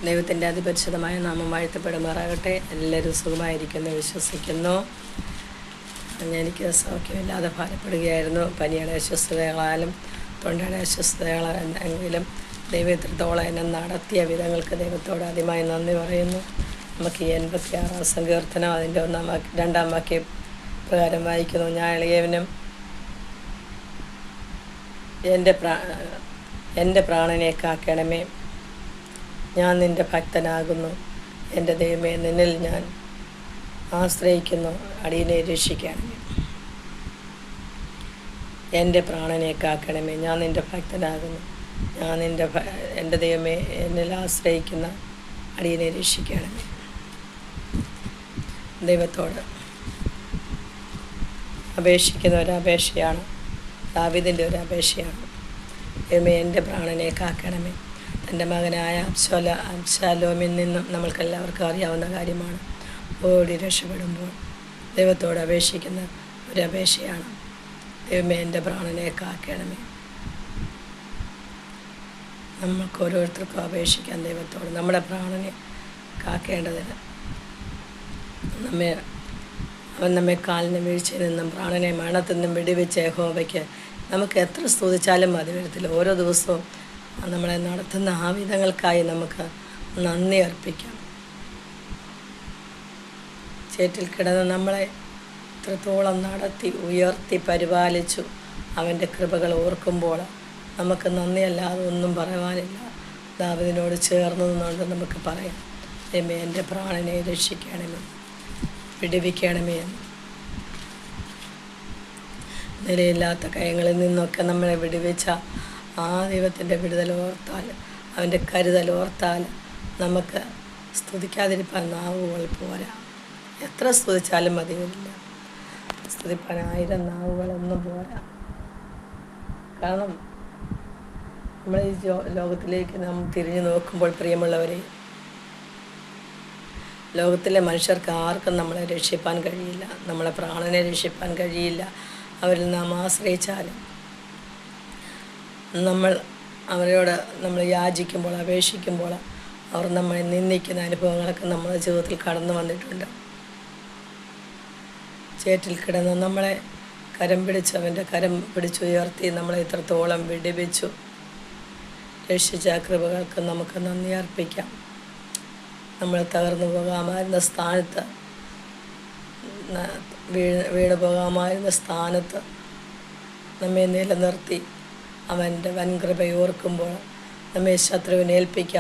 ദൈവത്തിൻ്റെ അതിപരിശുദ്ധമായ നാമം വാഴ്ത്തപ്പെടുമാറാകട്ടെ. എല്ലാവരും സുഖമായിരിക്കുന്നു വിശ്വസിക്കുന്നു. എനിക്ക് സൗഖ്യമില്ലാതെ ഭാരപ്പെടുകയായിരുന്നു. പനിയുടെ അസ്വസ്ഥതകളാലും തൊണ്ടയുടെ അസ്വസ്ഥതകളെങ്കിലും ദൈവം ഇത്രത്തോളം എന്നെ നടത്തിയ വിധങ്ങൾക്ക് ദൈവത്തോട് ആദ്യമായി നന്ദി പറയുന്നു. നമുക്ക് ഈ 86 സങ്കീർത്തനം അതിൻ്റെ 2 വാക്യം പ്രകാരം വായിക്കുന്നു. ഞാൻ എളിയവനും എൻ്റെ പ്രാണനെ കാക്കണമേ, ഞാൻ നിൻ്റെ ഭക്തനാകുന്നു. എൻ്റെ ദൈവമേ, നിന്നിൽ ഞാൻ ആശ്രയിക്കുന്നു, അടിയനെ രക്ഷിക്കണമേ. എൻ്റെ പ്രാണനെ കാക്കണമേ, ഞാൻ നിൻ്റെ ഭക്തനാകുന്നു. എൻ്റെ ദൈവമേ, എന്നിൽ ആശ്രയിക്കുന്ന അടിയനെ രക്ഷിക്കണമേ. ദൈവത്തോട് അപേക്ഷിക്കുന്ന ഒരപേക്ഷയാണ്, ദാവീദിൻ്റെ ഒരു അപേക്ഷയാണ്. ദൈവമേ, എൻ്റെ പ്രാണനെ കാക്കണമേ. തൻ്റെ മകനായ അബ്ശാലോമിൽ നിന്നും നമ്മൾക്കെല്ലാവർക്കും അറിയാവുന്ന കാര്യമാണ്. ഓടി രക്ഷപ്പെടുമ്പോൾ ദൈവത്തോട് അപേക്ഷിക്കുന്ന ഒരപേക്ഷയാണ്. ദൈവമേ, എൻ്റെ പ്രാണനെ കാക്കണമേ. നമുക്ക് ഓരോരുത്തർക്കും അപേക്ഷിക്കാം ദൈവത്തോട്. നമ്മുടെ പ്രാണനെ കാക്കേണ്ടതിന് അവൻ നമ്മെ കാലിന് വീഴ്ചയിൽ നിന്നും പ്രാണനെ മരണത്തിൽ നിന്നും വെടിവെച്ച യഹോവയ്ക്ക് നമുക്ക് എത്ര സ്തുതിച്ചാലും മതി വരത്തില്ല. ഓരോ ദിവസവും നമ്മളെ നടത്തുന്ന ആ വിധങ്ങൾക്കായി നമുക്ക് നന്ദി അർപ്പിക്കാം. ചേറ്റിൽ കിടന്ന് നമ്മളെ ഇത്രത്തോളം നടത്തി ഉയർത്തി പരിപാലിച്ചു അവൻ്റെ കൃപകൾ ഓർക്കുമ്പോൾ നമുക്ക് നന്ദിയല്ലാതെ ഒന്നും പറയുവാനില്ല. ദാവീദിനോട് ചേർന്ന് നിന്നുകൊണ്ട് നമുക്ക് പറയാം, ദൈവമേ, എൻ്റെ പ്രാണനെ രക്ഷിക്കണമേ, വിടുവിക്കണമേ എന്ന്. നിലയില്ലാത്ത കയങ്ങളിൽ നിന്നൊക്കെ നമ്മളെ വിടുവിച്ച ആ ദൈവത്തിൻ്റെ വിടുതൽ ഓർത്താൽ, അവൻ്റെ കരുതൽ ഓർത്താൽ നമുക്ക് സ്തുതിക്കാതിരിക്കാൻ നാവുകൾ പോരാ. എത്ര സ്തുതിച്ചാലും മതി വരില്ല. സ്തുതിപ്പാൻ 1000 നാവുകളൊന്നും പോരാ. കാരണം നമ്മൾ ഈ ലോകത്തിലേക്ക് നാം തിരിഞ്ഞു നോക്കുമ്പോൾ, പ്രിയമുള്ളവരെ, ലോകത്തിലെ മനുഷ്യർക്ക് ആർക്കും നമ്മളെ രക്ഷിപ്പാൻ കഴിയില്ല. നമ്മളെ പ്രാണനെ രക്ഷിപ്പാൻ കഴിയില്ല. അവരിൽ നാം ആശ്രയിച്ചാലും അവരോട് നമ്മൾ യാചിക്കുമ്പോൾ, അപേക്ഷിക്കുമ്പോൾ അവർ നമ്മളെ നിന്ദിക്കുന്ന അനുഭവങ്ങളൊക്കെ നമ്മുടെ ജീവിതത്തിൽ കടന്നു വന്നിട്ടുണ്ട്. ചേറ്റിൽ കിടന്ന് നമ്മളെ അവൻ്റെ കരം പിടിച്ചുയർത്തി നമ്മളെ ഇത്രത്തോളം വിടുവിച്ചു രക്ഷിച്ച കൃപകൾക്ക് നമുക്ക് നന്ദി അർപ്പിക്കാം. നമ്മൾ തകർന്നു പോകാമായിരുന്ന സ്ഥാനത്ത്, വീണ് പോകാമായിരുന്ന സ്ഥാനത്ത് നമ്മെ നിലനിർത്തി അവൻ്റെ വൻകൃപയോർക്കുമ്പോൾ നമ്മെ ശത്രുവിനെ ഏൽപ്പിക്കാം.